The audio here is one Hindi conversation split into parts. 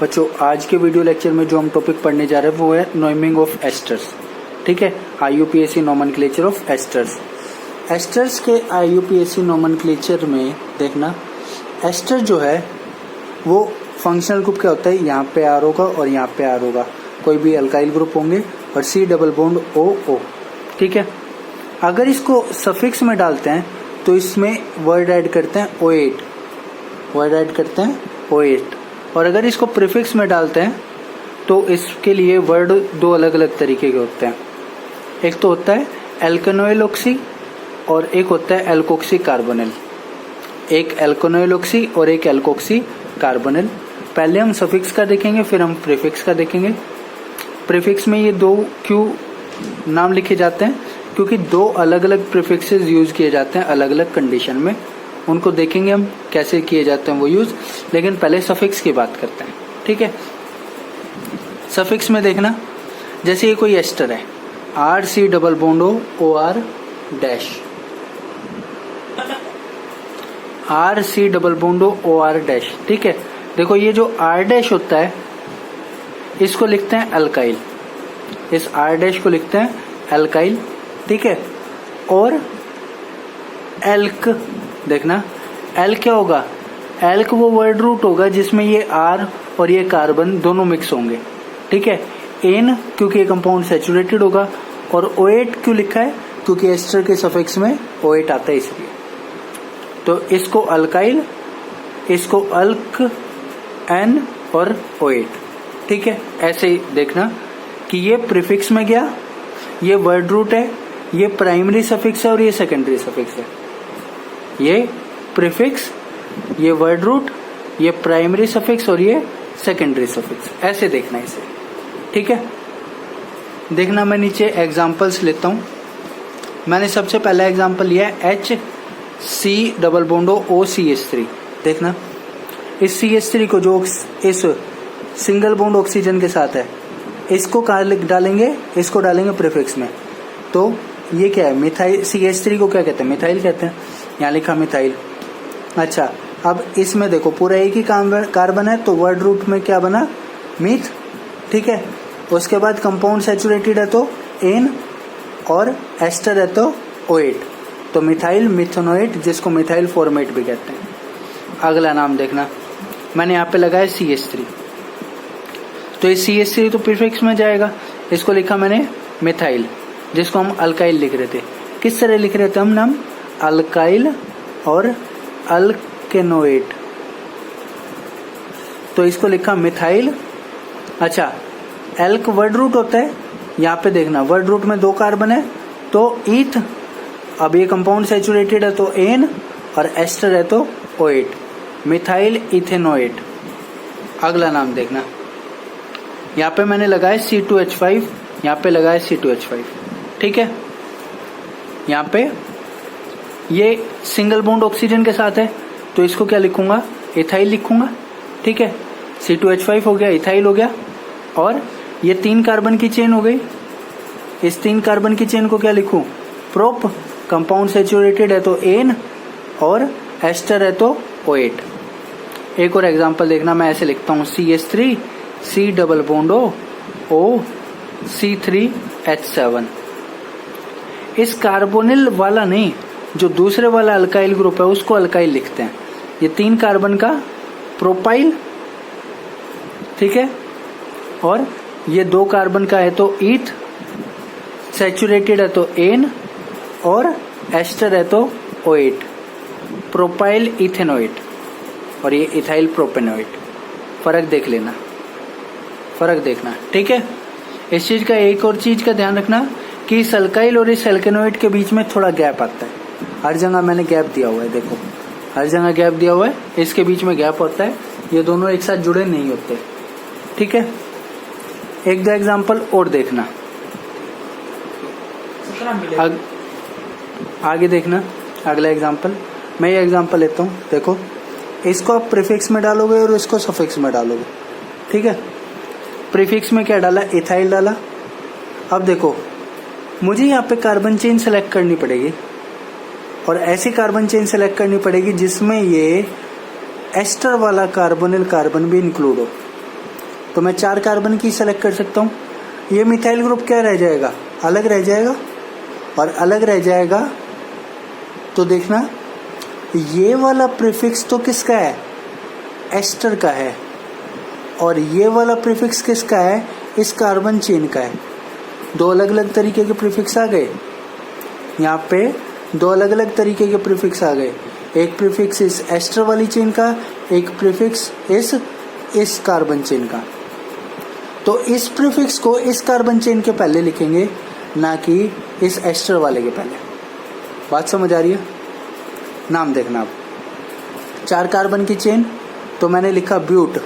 बच्चों आज के वीडियो लेक्चर में जो हम टॉपिक पढ़ने जा रहे हैं वो है नेमिंग ऑफ एस्टर्स। ठीक है, IUPAC nomenclature of esters. Asters के IUPAC नोमेनक्लेचर में देखना, एस्टर जो है वो फंक्शनल ग्रुप क्या होता है, यहाँ पे R होगा और यहाँ पे R होगा, कोई भी अल्काइल ग्रुप होंगे और C डबल बॉन्ड O। ठीक है, अगर इसको सफिक्स में डालते हैं तो इसमें वर्ड ऐड करते हैं O8, और अगर इसको प्रीफिक्स में डालते हैं तो इसके लिए वर्ड दो अलग अलग तरीके के होते हैं। एक तो होता है एल्केनोइल ऑक्सी और एक होता है एल्कोक्सी कार्बोनिल। एक एल्केनोइल ऑक्सी और एक एल्कोक्सी कार्बोनिल। पहले हम सफिक्स का देखेंगे, फिर हम प्रीफिक्स का देखेंगे। प्रीफिक्स में ये दो क्यों नाम लिखे जाते हैं, क्योंकि दो अलग अलग प्रीफिक्सेस यूज किए जाते हैं अलग अलग कंडीशन में। उनको देखेंगे हम कैसे किए जाते हैं वो यूज, लेकिन पहले सफिक्स की बात करते हैं। ठीक है, सफिक्स में देखना, जैसे ये कोई एस्टर है RC double bond OR dash, RC double bond OR dash. ठीक है, देखो ये जो R डैश होता है इसको लिखते हैं अल्काइल, इस R डैश को लिखते हैं अल्काइल। ठीक है, और एल्क देखना, एल्क क्या होगा, एल्क वो वर्ड रूट होगा जिसमें ये R और ये कार्बन दोनों मिक्स होंगे। ठीक है, एन क्योंकि ये कंपाउंड सैचुरेटेड होगा, और O8 क्यों लिखा है, क्योंकि एस्टर के सफिक्स में O8 आता है इसलिए। तो इसको अल्काइल, इसको अल्क N और O8। ठीक है, ऐसे ही देखना कि ये प्रीफिक्स में गया, ये वर्ड रूट है, ये प्राइमरी सफिक्स है और ये सेकेंडरी सफिक्स है। ये प्रीफिक्स, ये वर्ड रूट, ये प्राइमरी सफिक्स और ये सेकेंडरी सफिक्स, ऐसे देखना इसे। ठीक है, देखना मैं नीचे एग्जांपल्स लेता हूं। मैंने सबसे पहला एग्जांपल लिया है HC डबल बॉन्ड OCH3। देखना, इस CH3 को जो इस सिंगल बॉन्ड ऑक्सीजन के साथ है, इसको कहाँ डालेंगे, इसको डालेंगे प्रीफिक्स में। तो ये क्या है, मिथाइल। CH3 को क्या कहते हैं, मिथाइल कहते हैं, यहाँ लिखा मिथाइल। अच्छा, अब इसमें देखो पूरा एक ही कार्बन है, तो वर्ड रूट में क्या बना, मीथ। ठीक है, उसके बाद कंपाउंड सैचुरेटेड है तो एन, और एस्टर है तो O8, तो मिथाइल मिथेनोएट, जिसको मिथाइल फॉर्मेट भी कहते हैं। अगला नाम देखना, मैंने यहाँ पे लगाया CH3, तो ये CH3 तो प्रीफिक्स में जाएगा, इसको लिखा मैंने मिथाइल, जिसको हम अल्काइल लिख रहे थे। किस तरह लिख रहे थे हम नाम, अल्काइल और अल्केनोएट, तो इसको लिखा मिथाइल। अच्छा, एल्क वर्ड रूट होता है, यहाँ पे देखना वर्ड रूट में दो कार्बन है तो ईथ, अब ये कंपाउंड सैचुरेटेड है तो एन, और एस्टर है तो O8, मिथाइल इथेनोएट। अगला नाम देखना, यहाँ पे मैंने लगाया C2H5, यहाँ पे लगाया C2H5। ठीक है, यहाँ पे ये सिंगल बॉन्ड ऑक्सीजन के साथ है तो इसको क्या लिखूंगा, इथाइल लिखूंगा। ठीक है, C2H5 हो गया, इथाइल हो गया, और ये 3 कार्बन की चेन हो गई। इस 3 कार्बन की चेन को क्या लिखूं, प्रोप, कंपाउंड सैचुरेटेड है तो एन, और एस्टर है तो O8। एक और एग्जांपल देखना, मैं ऐसे लिखता हूं CH3 C double bond O C3H7। इस कार्बोनिल वाला नहीं, जो दूसरे वाला अल्काइल ग्रुप है उसको अल्काइल लिखते हैं। ये 3 कार्बन का प्रोपाइल, ठीक है, और ये 2 कार्बन का है तो ईथ, सैचुरेटेड है तो एन, और एस्टर है तो O8, प्रोपाइल इथेनोएट, और ये इथाइल प्रोपेनोएट। फर्क देख लेना, फर्क देखना। ठीक है, इस चीज का एक और चीज का ध्यान रखना कि इस अल्काइल और इस एल्केनोएट के बीच में थोड़ा गैप आता है। हर जगह मैंने गैप दिया हुआ है, देखो हर जगह गैप दिया हुआ है, इसके बीच में गैप होता है, ये दोनों एक साथ जुड़े नहीं होते। ठीक है, एक दो एग्जांपल और देखना, आगे देखना। अगला एग्जांपल, मैं ये एग्जांपल लेता हूँ। देखो, इसको आप प्रीफिक्स में डालोगे और इसको सफिक्स में डालोगे। ठीक है, प्रीफिक्स में क्या डाला, इथाइल डाला। अब देखो, मुझे यहाँ पे कार्बन चेन सेलेक्ट करनी पड़ेगी, और ऐसी कार्बन चेन सेलेक्ट करनी पड़ेगी जिसमें ये एस्टर वाला कार्बोनिल कार्बन भी इंक्लूड हो। तो मैं 4 कार्बन की सेलेक्ट कर सकता हूँ। ये मिथाइल ग्रुप क्या रह जाएगा, अलग रह जाएगा, और अलग रह जाएगा तो देखना ये वाला प्रीफिक्स तो किसका है, एस्टर का है, और ये वाला प्रीफिक्स किसका है, इस कार्बन चेन का है। दो अलग अलग तरीके के प्रीफिक्स आ गए, यहाँ पे दो अलग अलग तरीके के प्रीफिक्स आ गए। एक प्रीफिक्स इस एस्टर वाली चेन का, एक प्रीफिक्स इस कार्बन चेन का। तो इस प्रीफिक्स को इस कार्बन चेन के पहले लिखेंगे, ना कि इस एस्टर वाले के पहले। बात समझ आ रही है? नाम देखना आप, 4 कार्बन की चेन, तो मैंने लिखा ब्यूट।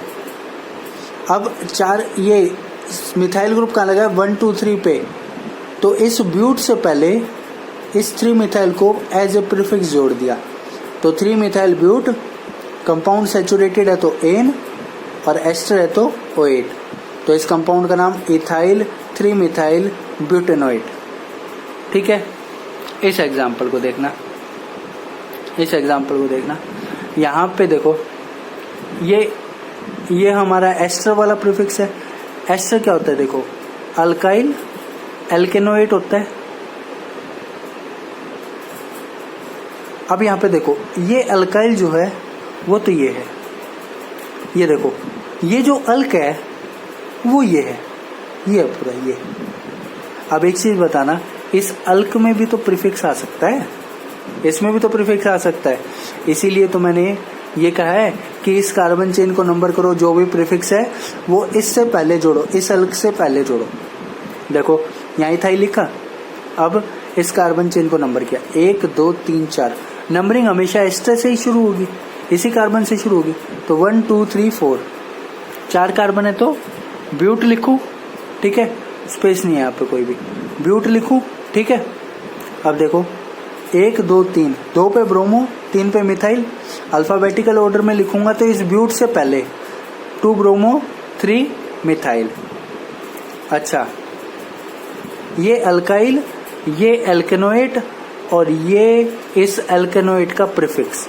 अब 4 ये मिथाइल ग्रुप कहाँ लगा है, 1 2 3 पे, तो इस ब्यूट से पहले इस 3 मिथाइल को एज ए प्रीफिक्स जोड़ दिया। तो 3 मिथाइल ब्यूट, कंपाउंड सैचुरेटेड है तो एन, और एस्टर है तो OH। तो इस कंपाउंड का नाम इथाइल 3 मिथाइल ब्यूटेनोइड। ठीक है, इस एग्जाम्पल को देखना, इस एग्जाम्पल को देखना। यहाँ पे देखो ये हमारा एस्टर वाला प्रीफिक्स है। एस्टर क्या होता है, देखो अल्काइल एल्केनोइड होता है। अब यहाँ पे देखो ये अल्काइल जो है वो तो ये है, ये देखो ये जो अल्क है वो ये है, ये पूरा ये। अब एक चीज बताना, इस अल्क में भी तो प्रीफिक्स आ सकता है, इसमें भी तो प्रीफिक्स आ सकता है। इसीलिए तो मैंने ये कहा है कि इस कार्बन चेन को नंबर करो, जो भी प्रीफिक्स है वो इससे पहले जोड़ो, इस अल्क से पहले जोड़ो। देखो यहाँ इथाइल लिखा, अब इस कार्बन चेन को नंबर किया 1 2 3 4। नंबरिंग हमेशा एस्टर से ही शुरू होगी, इसी कार्बन से शुरू होगी। तो 1 2 3 4, 4 कार्बन है तो ब्यूट लिखूं, ठीक है, स्पेस नहीं है यहाँ पे कोई भी, ब्यूट लिखूं, ठीक है। अब देखो 1 2 3, 2 पे ब्रोमो, 3 पे मिथाइल। अल्फाबेटिकल ऑर्डर में लिखूंगा तो इस ब्यूट से पहले 2 ब्रोमो 3 मिथाइल। अच्छा, ये अल्काइल, ये एल्केनोइड, और ये इस एल्केनोइड का प्रीफिक्स,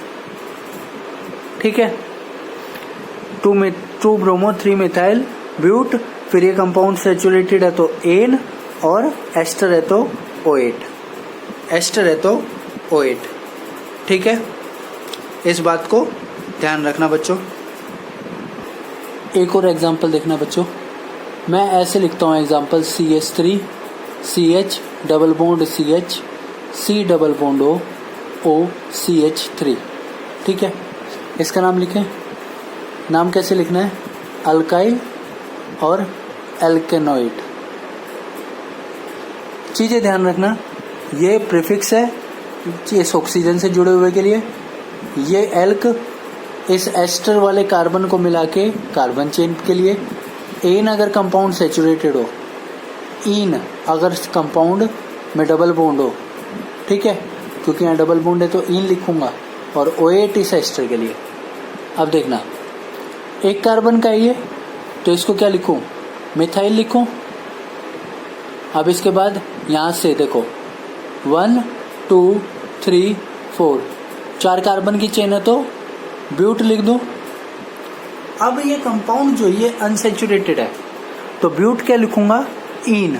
ठीक है। 2 ब्रोमो 3 मिथाइल ब्यूट, फिर ये कंपाउंड सैचुरेटेड है तो एन, और एस्टर है तो OH, एस्टर है तो OH, ठीक है। इस बात को ध्यान रखना बच्चों। एक और एग्जांपल देखना बच्चों, मैं ऐसे लिखता हूँ example CH3 CH double bond CH C double bond O CH3, ठीक है। इसका नाम लिखें, नाम कैसे लिखना है, अल्काइल और एल्केनोइड। चीजें ध्यान रखना, ये प्रीफिक्स है इस ऑक्सीजन से जुड़े हुए के लिए, ये एल्क इस एस्टर वाले कार्बन को मिला के कार्बन चेन के लिए, एन अगर कंपाउंड सैचुरेटेड हो, इन अगर कंपाउंड में डबल बॉन्ड हो, ठीक है, क्योंकि यहाँ डबल बॉन्ड है तो इन लिखूंगा, और OH इस एस्टर के लिए। अब देखना, एक कार्बन का ये, तो इसको क्या लिखूं, मिथाइल लिखूं। अब इसके बाद यहाँ से देखो 1 2 3 4, 4 कार्बन की चेन है तो ब्यूट लिख दो। अब ये कंपाउंड जो ये अनसैचुरेटेड है तो ब्यूट क्या लिखूंगा, इन,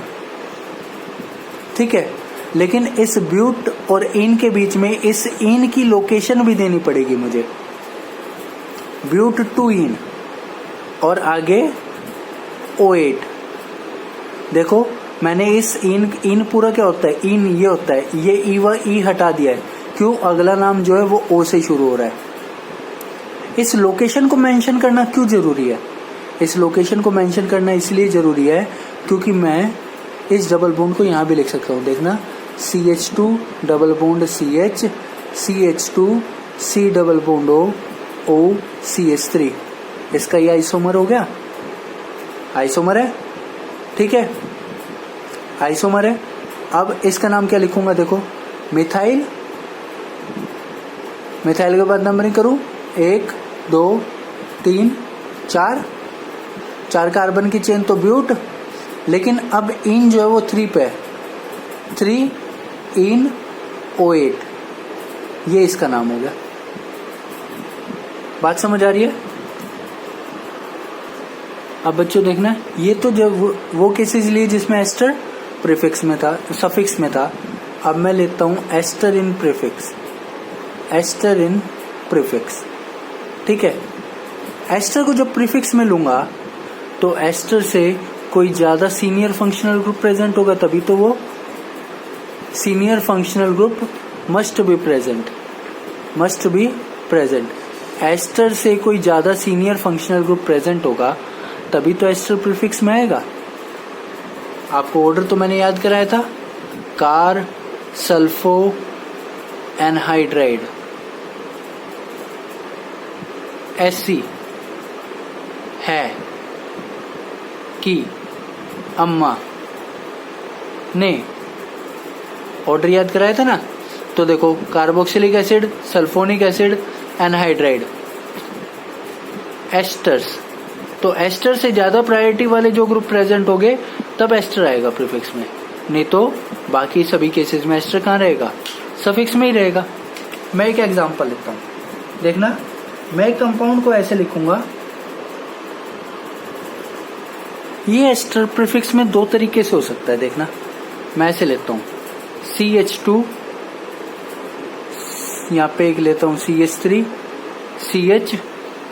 ठीक है। लेकिन इस ब्यूट और इन के बीच में इस इन की लोकेशन भी देनी पड़ेगी मुझे, ब्यूट टू इन, और आगे OH। देखो मैंने इस इन पूरा क्या होता है, इन ये होता है, ये ई हटा दिया है, क्यों, अगला नाम जो है वो O से शुरू हो रहा है। इस लोकेशन को मेंशन करना क्यों जरूरी है, इस लोकेशन को मेंशन करना इसलिए जरूरी है क्योंकि मैं इस डबल बॉन्ड को यहाँ भी लिख सकता हूँ। देखना CH2 double bond CH, CH2 C double bond O CH3, इसका ये आइसोमर हो गया, आइसोमर है, ठीक है, आइसोमर है। अब इसका नाम क्या लिखूंगा, देखो मिथाइल, मिथाइल के बाद नंबरिंग करूं 1 2 3 4, 4 कार्बन की चेन तो ब्यूट, लेकिन अब इन जो है वो 3 पे है, 3 इन OH, ये इसका नाम हो गया। बात समझ आ रही है? अब बच्चों देखना, ये तो जब वो केसेस लिए जिसमें एस्टर प्रीफिक्स में था, सफिक्स में था। अब मैं लेता हूं ester in prefix, ester in prefix. ठीक है, एस्टर को जब प्रीफिक्स में लूंगा तो एस्टर से कोई ज्यादा सीनियर फंक्शनल ग्रुप प्रेजेंट होगा, तभी तो वो senior functional group must be present, must be present. Ester से कोई ज्यादा सीनियर फंक्शनल ग्रुप प्रेजेंट होगा तभी तो एस्टर प्रीफिक्स में आएगा। आपको ऑर्डर तो मैंने याद कराया था, कार सल्फो एनहाइड्राइड, एसी है कि अम्मा ने, ऑर्डर याद कराया था ना। तो देखो carboxylic acid, sulphonic acid, anhydride, asters. तो एस्टर से ज्यादा प्रायोरिटी वाले जो ग्रुप प्रेजेंट होंगे तब एस्टर आएगा प्रीफिक्स में, नहीं तो बाकी सभी केसेस में एस्टर कहाँ रहेगा, सफिक्स में ही रहेगा। मैं एक एग्जांपल लिखता हूं, देखना मैं एक कंपाउंड को ऐसे लिखूंगा, ये एस्टर प्रीफिक्स में दो तरीके से हो सकता है। देखना मैं ऐसे लेता हूं CH2, यहाँ पे एक लेता हूं CH3, CH,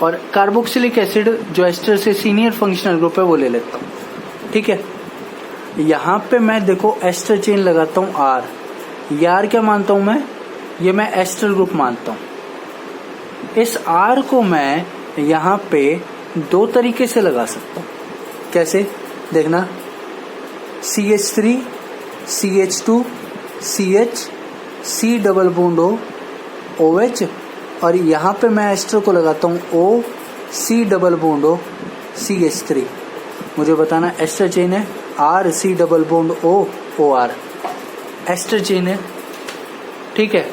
और कार्बोक्सिलिक एसिड जो एस्टर से सीनियर फंक्शनल ग्रुप है वो ले लेता हूं। ठीक है, यहाँ पे मैं देखो एस्टर चेन लगाता हूं R, ये R क्या मानता हूं मैं, ये मैं एस्टर ग्रुप मानता हूं। इस R को मैं यहाँ पे दो तरीके से लगा सकता हूं। कैसे, देखना CH3, CH2, CH, C double bond O, OH, और यहाँ पे मैं एस्टर को लगाता हूँ O, C double bond O, CH3। मुझे बताना एस्टर चेन है, R C double bond O, OR, ester chain है। ठीक है,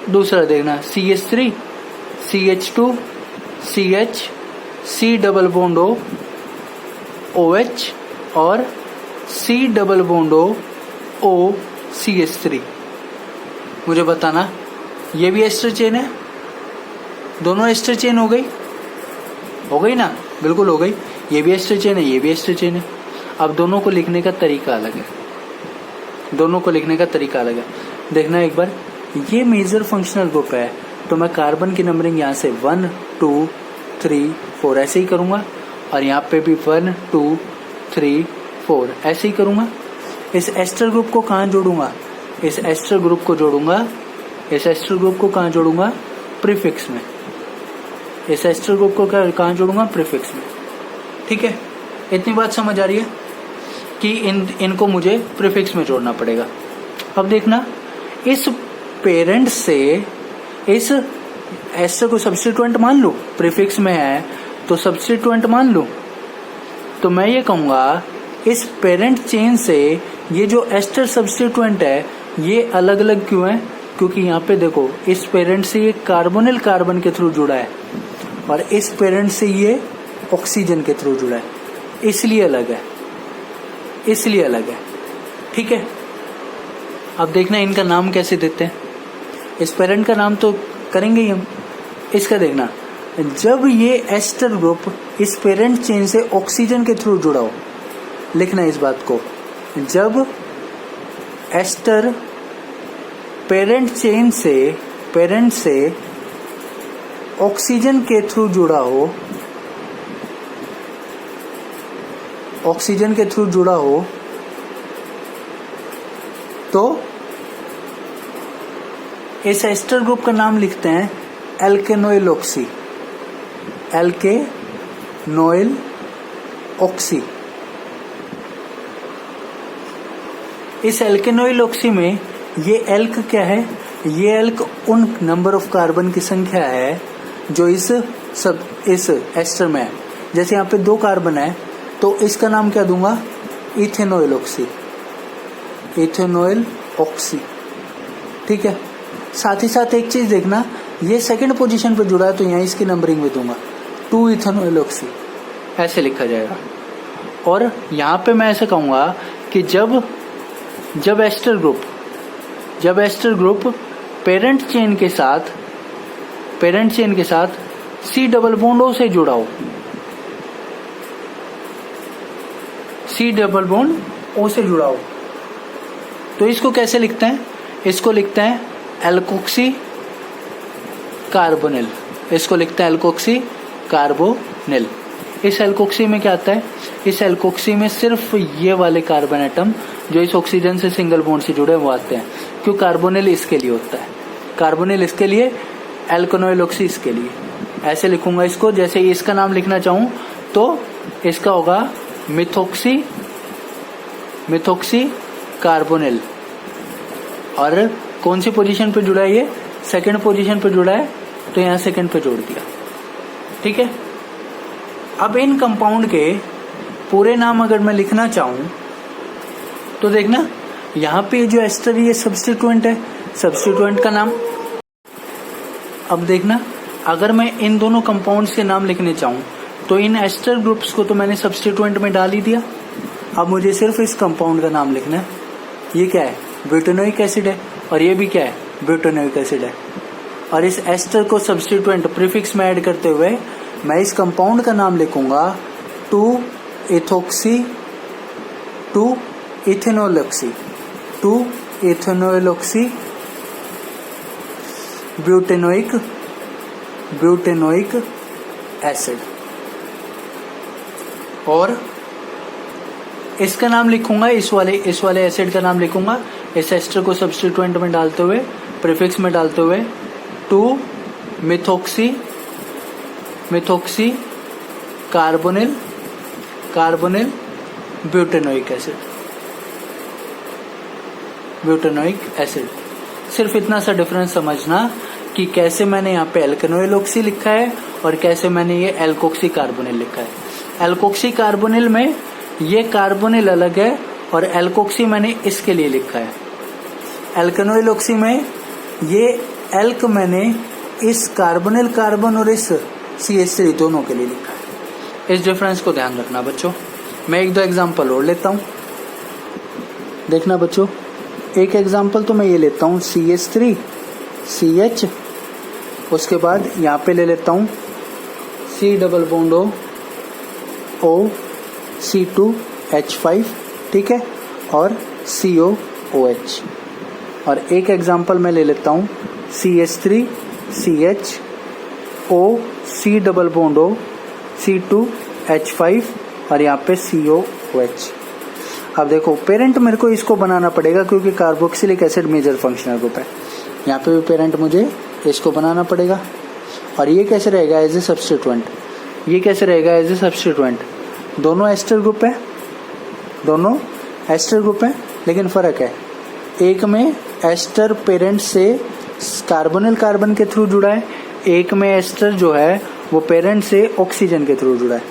दूसरा देखना CH3, CH2, CH, C double bond O, OH, और C double bond O, O, CH3। मुझे बताना ये भी एस्टर चेन है, दोनों एस्टर चेन हो गई ना, बिल्कुल हो गई। ये भी एस्टर चेन है, ये भी एस्टर चेन है। अब दोनों को लिखने का तरीका अलग है, दोनों को लिखने का तरीका अलग है। देखना एक बार, ये मेजर फंक्शनल ग्रुप है तो मैं कार्बन की नंबरिंग यहाँ से 1 2 3 4 ऐसे ही करूंगा, और यहाँ पे भी 1 2 3 4 ऐसे ही करूंगा। इस एस्टर ग्रुप को कहाँ जोड़ूंगा, इस एस्टर ग्रुप को जोड़ूंगा, इस एस्टर ग्रुप को कहाँ जोड़ूंगा, प्रीफिक्स में। इस एस्टर ग्रुप को कहाँ जोड़ूंगा, प्रीफिक्स में। ठीक है, इतनी बात समझ आ रही है कि इनको मुझे प्रीफिक्स में जोड़ना पड़ेगा। अब देखना, इस पेरेंट से इस एस्टर को सब्स्टिट्यूएंट मान लूं, प्रीफिक्स में है तो सब्स्टिट्यूएंट मान लूं, तो मैं ये कहूंगा इस पेरेंट चेन से ये जो एस्टर सब्स्टिट्यूएंट है ये अलग अलग क्यों है, क्योंकि यहाँ पे देखो इस पेरेंट से ये कार्बोनिल कार्बन के थ्रू जुड़ा है और इस पेरेंट से ये ऑक्सीजन के थ्रू जुड़ा है, इसलिए अलग है, इसलिए अलग है। ठीक है, अब देखना इनका नाम कैसे देते हैं। इस पेरेंट का नाम तो करेंगे ही हम। इसका देखना, जब ये एस्टर ग्रुप इस पेरेंट चेन से ऑक्सीजन के थ्रू जुड़ा हो, लिखना इस बात को, जब एस्टर पेरेंट चेन से ऑक्सीजन के थ्रू जुड़ा हो, ऑक्सीजन के थ्रू जुड़ा हो, तो इस एस्टर ग्रुप का नाम लिखते हैं एल्केनोइल ऑक्सी, एल्केनोइल ऑक्सी। इस एल्केनोइल ऑक्सी में ये एल्क क्या है, ये एल्क उन नंबर ऑफ कार्बन की संख्या है जो इस एस्टर में है। जैसे यहाँ पे 2 कार्बन है तो इसका नाम क्या दूंगा, इथेनोइल ऑक्सी, इथेनोइल ऑक्सी। ठीक है, साथ ही साथ एक चीज देखना, ये सेकंड पोजीशन पे जुड़ा है तो यहाँ इसकी नंबरिंग में दूंगा 2 इथेनोइल ऑक्सी, ऐसे लिखा जाएगा। और यहाँ पे मैं ऐसे कहूंगा कि जब एस्टर ग्रुप पेरेंट चेन के साथ C डबल बॉन्ड O से जुड़ा हो, C डबल बॉन्ड O से जुड़ा हो, तो इसको कैसे लिखते हैं? इसको लिखते हैं एल्कोक्सी कार्बोनिल। इसको लिखते हैं एल्कोक्सी कार्बोनिल। इस एल्कोक्सी में क्या आता है? इस एल्कोक्सी में सिर्फ ये वाले कार्बन एटम जो इस ऑक्सीजन से सिंगल बॉन्ड से जुड़े वो आते हैं। क्यों? कार्बोनिल इसके लिए होता है, कार्बोनिल इसके लिए, एल्केनोइल ऑक्सी इसके लिए। ऐसे लिखूंगा इसको, जैसे इसका नाम लिखना चाहूं तो इसका होगा मिथोक्सी कार्बोनिल। और कौन सी पोजीशन पे जुड़ा है? ये सेकंड पोजीशन पे जुड़ा है, तो यहां सेकंड पे जोड़ दिया। ठीक है। अब इन कंपाउंड के पूरे नाम अगर मैं लिखना चाहूं तो देखना, यहां पे जो एस्टर ये सब्स्टिट्यूएंट है, सब्स्टिट्यूएंट का नाम। अब देखना, अगर मैं इन दोनों कंपाउंड्स के नाम लिखने चाहूं तो इन एस्टर ग्रुप्स को तो मैंने सब्स्टिट्यूएंट में डाल ही दिया। अब मुझे सिर्फ इस कंपाउंड का नाम लिखना है। ये क्या है? ब्यूटेनोइक एसिड है। और ये भी क्या है? ब्यूटेनोइक एसिड है। और इस एस्टर को सब्स्टिट्यूएंट प्रीफिक्स में ऐड करते हुए मैं इस कंपाउंड का नाम लिखूंगा 2-इथेनोइलॉक्सी ब्यूटेनोइक एसिड। और इसका नाम लिखूंगा, इस वाले एसिड का नाम लिखूंगा इस एस्टर को सब्स्टिट्यूएंट में डालते हुए, प्रीफिक्स में डालते हुए 2-मिथोक्सी कार्बोनिल ब्यूटेनोइक एसिड। सिर्फ इतना सा डिफरेंस समझना कि कैसे मैंने यहाँ पे एल्केनोइल ऑक्सी लिखा है और कैसे मैंने ये एल्कोक्सी कार्बोनिल लिखा है। एल्कोक्सी कार्बोनिल में ये कार्बोनिल अलग है और एल्कोक्सी मैंने इसके लिए लिखा है। एल्केनोइल ऑक्सी में ये एल्क मैंने इस कार्बोनिल कार्बन और इस CH3 दोनों के लिए लिखा है। इस डिफरेंस को ध्यान रखना बच्चों। मैं एक दो एग्जांपल और लेता हूं, देखना बच्चों। एक एग्जांपल तो मैं ये लेता हूं CH3 CH, उसके बाद यहाँ पे ले लेता हूं C double bond O C2H5, ठीक है, और COOH। और एक एग्जांपल मैं ले लेता हूं CH3 CH O C double bond O C2H5 और यहाँ पे COOH। अब देखो, पेरेंट मेरे को इसको बनाना पड़ेगा क्योंकि carboxylic acid major functional group है। यहाँ पे भी पेरेंट मुझे इसको बनाना पड़ेगा। और ये कैसे रहेगा? As a substituent. ये कैसे रहेगा? As a substituent. दोनों एस्टर ग्रुप है, दोनों एस्टर ग्रुप है, लेकिन फर्क है, एक में एस्टर पेरेंट से कार्बोनिल कार्बन के थ्रू जुड़ा है, एक में एस्टर जो है वो पेरेंट से ऑक्सीजन के थ्रू जुड़ा है।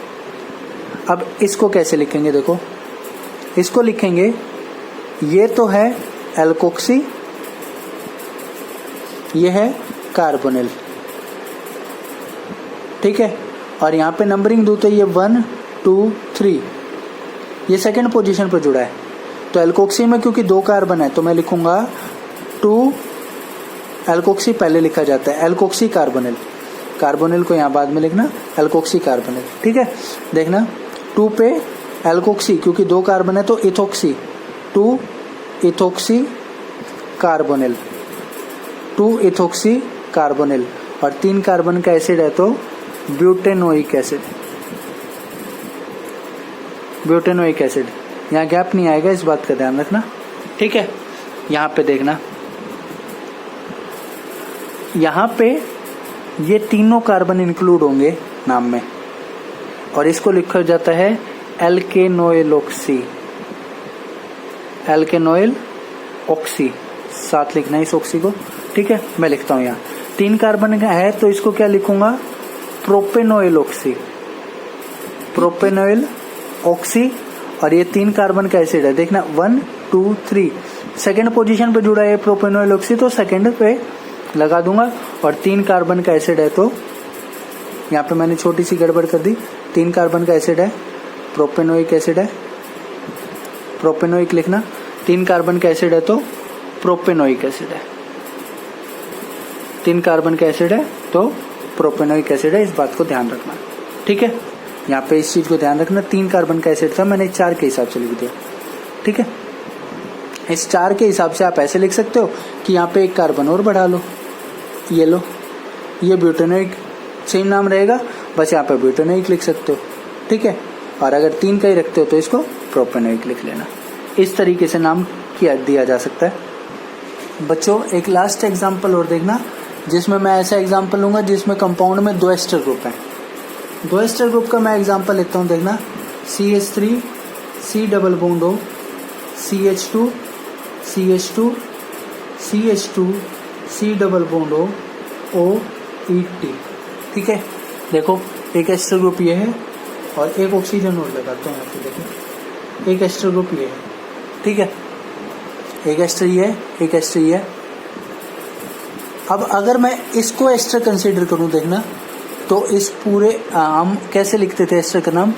अब इसको कैसे लिखेंगे? देखो, इसको लिखेंगे, ये तो है एल्कोक्सी, ये है कार्बोनिल, ठीक है। और यहाँ पे नंबरिंग दो तो ये 1 2 3, ये सेकंड पोजीशन पर जुड़ा है। तो एल्कोक्सी में क्योंकि 2 कार्बन है तो मैं लिखूंगा 2, एल्कोक्सी पहले लिखा जाता है, एल्कोक्सी कार्बोनिल। कार्बोनिल को यहाँ बाद में लिखना, एल्कोक्सी कार्बोनिल, ठीक है। देखना, 2 पे एल्कोक्सी क्योंकि 2 कार्बन है तो ethoxy, 2 ethoxy carbonyl, 2 ethoxy carbonyl. और 3 कार्बन का एसिड है तो ब्यूटेनोइक एसिड, ब्यूटेनोइक एसिड। यहाँ गैप नहीं आएगा, इस बात का ध्यान रखना, ठीक है। यहाँ पे देखना, यहाँ पे ये तीनों कार्बन इंक्लूड होंगे नाम में और इसको लिखा जाता है एल्केनोइल ऑक्सी, एल्केनोइल ऑक्सी, साथ लिखना है इस ऑक्सी को, ठीक है। मैं लिखता हूँ यहाँ 3 कार्बन का है तो इसको क्या लिखूंगा? प्रोपेनोइल ऑक्सी, प्रोपेनोइल ऑक्सी। और ये 3 कार्बन का एसिड है, देखना 1 2 3, सेकेंड पोजीशन पे जुड़ा है प्रोपेनोइल ऑक्सी तो सेकेंड पे लगा दूंगा। और 3 कार्बन का एसिड है तो यहाँ पे मैंने छोटी सी गड़बड़ कर दी, 3 कार्बन का एसिड है, प्रोपेनोइक एसिड है, प्रोपेनोइक लिखना, 3 कार्बन का एसिड है तो प्रोपेनोइक एसिड है, 3 कार्बन का एसिड है तो प्रोपेनोइक एसिड है, इस बात को ध्यान रखना, ठीक है। यहाँ पे इस चीज को ध्यान रखना, 3 कार्बन का एसिड था, मैंने 4 के हिसाब से लिख दिया। ठीक है, इस 4 के हिसाब से आप ऐसे लिख सकते हो कि यहाँ पे 1 कार्बन और बढ़ा लो, ये लो, ये ब्यूटेनोइक, सेम नाम रहेगा, बस यहाँ पे ब्यूटेनोइक लिख सकते हो। ठीक है, और अगर 3 का ही रखते हो तो इसको प्रोपेनोइक लिख लेना। इस तरीके से नाम दिया जा सकता है। बच्चों एक लास्ट एग्जाम्पल और देखना, जिसमें मैं ऐसा एग्जाम्पल लूंगा जिसमें कंपाउंड में 2 एस्टर ग्रुप हैं। 2 एस्टर ग्रुप का मैं एग्जाम्पल लेता हूँ, देखना, CH3 C double bond O, CH2 CH2 CH2 C double bond O O ET। ठीक है, देखो एक एस्टर ग्रुप ये है और एक ऑक्सीजन और लगाता हूँ यहाँ पे, देखो एक एस्टर ग्रुप ये है। ठीक है, एक एस्टर ये है, एक एस्टर ये है। अब अगर मैं इसको एस्टर कंसीडर करूं, देखना, तो इस पूरे हम कैसे लिखते थे एस्टर का नाम,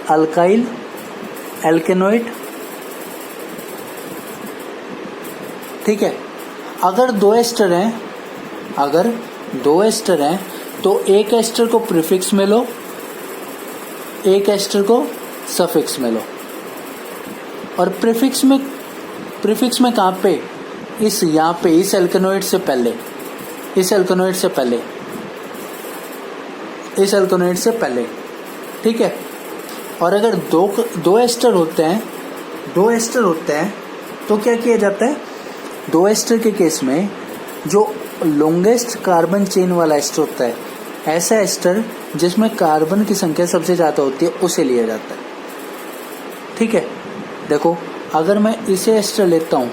अल्काइल एल्केनोइड। ठीक है, अगर 2 एस्टर हैं, अगर 2 एस्टर हैं तो एक एस्टर को प्रीफिक्स में लो, एक एस्टर को सफिक्स में लो। और प्रीफिक्स में कहाँ पे, इस यहाँ पे इस एल्केनोइड से पहले, इस एल्केनोइड से पहले, इस एल्केनोइड से पहले। ठीक है, और अगर दो एस्टर होते हैं, 2 एस्टर होते हैं तो क्या किया जाता है, 2 एस्टर के केस में जो लॉन्गेस्ट कार्बन चेन वाला एस्टर होता है, ऐसा एस्टर जिसमें कार्बन की संख्या सबसे ज्यादा होती है, उसे लिया जाता है। ठीक है, देखो अगर मैं इसे एस्टर लेता हूं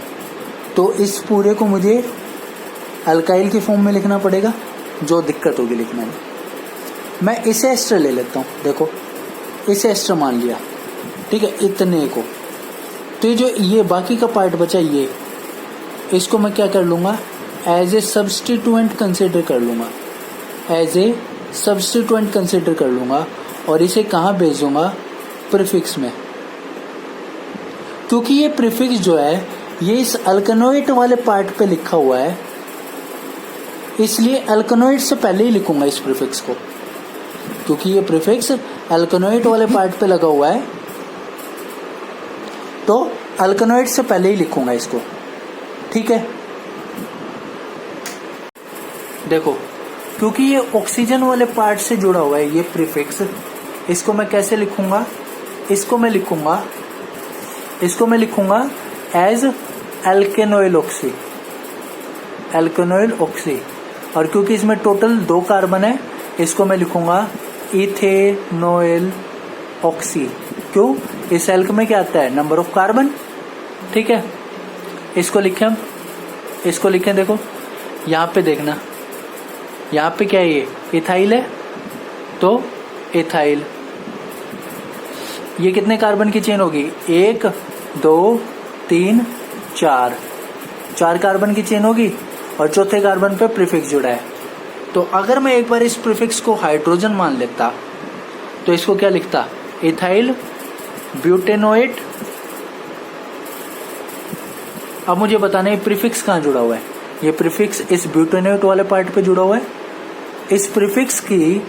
तो इस पूरे को मुझे अल्काइल की फॉर्म में लिखना पड़ेगा, जो दिक्कत होगी लिखने में। मैं इसे एस्टर ले लेता हूँ, देखो इसे एस्टर मान लिया। ठीक है, इतने को, तो जो ये बाकी का पार्ट बचा, ये इसको मैं क्या कर लूंगा, एज ए सब्स्टिट्यूएंट कंसिडर कर लूंगा, एज ए सब्स्टिट्यूएंट कंसिडर कर लूंगा। और इसे कहाँ भेज दूंगा, प्रीफिक्स में, क्योंकि ये प्रीफिक्स जो है ये इस अल्केनोइड वाले पार्ट पे लिखा हुआ है, इसलिए अल्केनोइड से पहले ही लिखूंगा इस प्रीफिक्स को, क्योंकि ये प्रीफिक्स अल्केनोइड वाले पार्ट पे लगा हुआ है, तो अल्केनोइड से पहले ही लिखूंगा इसको। ठीक है, देखो क्योंकि ये ऑक्सीजन वाले पार्ट से जुड़ा हुआ है ये प्रीफिक्स, इसको मैं कैसे लिखूंगा, इसको मैं लिखूंगा एज एल्केनोइल ऑक्सी, एल्केनोइल ऑक्सी। और क्योंकि इसमें टोटल 2 कार्बन है, इसको मैं लिखूंगा इथेनोइल ऑक्सी। क्यों, इस एल्क में क्या आता है, नंबर ऑफ कार्बन। ठीक है, इसको लिखें, देखो यहाँ पे देखना, यहाँ पे क्या है, ये इथाइल है, तो इथाइल, ये कितने कार्बन की चेन होगी, 1 2 3 4 कार्बन की चेन होगी, और चौथे कार्बन पे प्रीफिक्स जुड़ा है। तो अगर मैं एक बार इस प्रीफिक्स को हाइड्रोजन मान लेता तो इसको क्या लिखता, इथाइल ब्यूटेनोएट। अब मुझे बताना है प्रीफिक्स कहाँ जुड़ा हुआ है, ये प्रीफिक्स इस ब्यूटेनोएट वाले पार्ट पे जुड़ा हुआ है। इस प्रीफिक्स की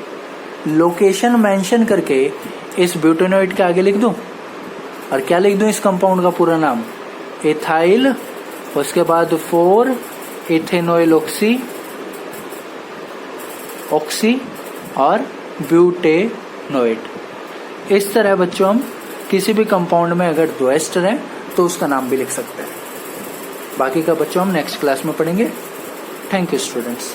लोकेशन मेंशन करके इस ब्यूटेनोएट के आगे लिख दूं, और क्या लिख दूं इस कंपाउंड का पूरा नाम, इथाइल, उसके बाद 4 इथेनोइल ऑक्सी और ब्यूटेनोएट। इस तरह बच्चों हम किसी भी कंपाउंड में अगर 2 एस्टर हैं तो उसका नाम भी लिख सकते हैं। बाकी का बच्चों हम नेक्स्ट क्लास में पढ़ेंगे। Thank you students.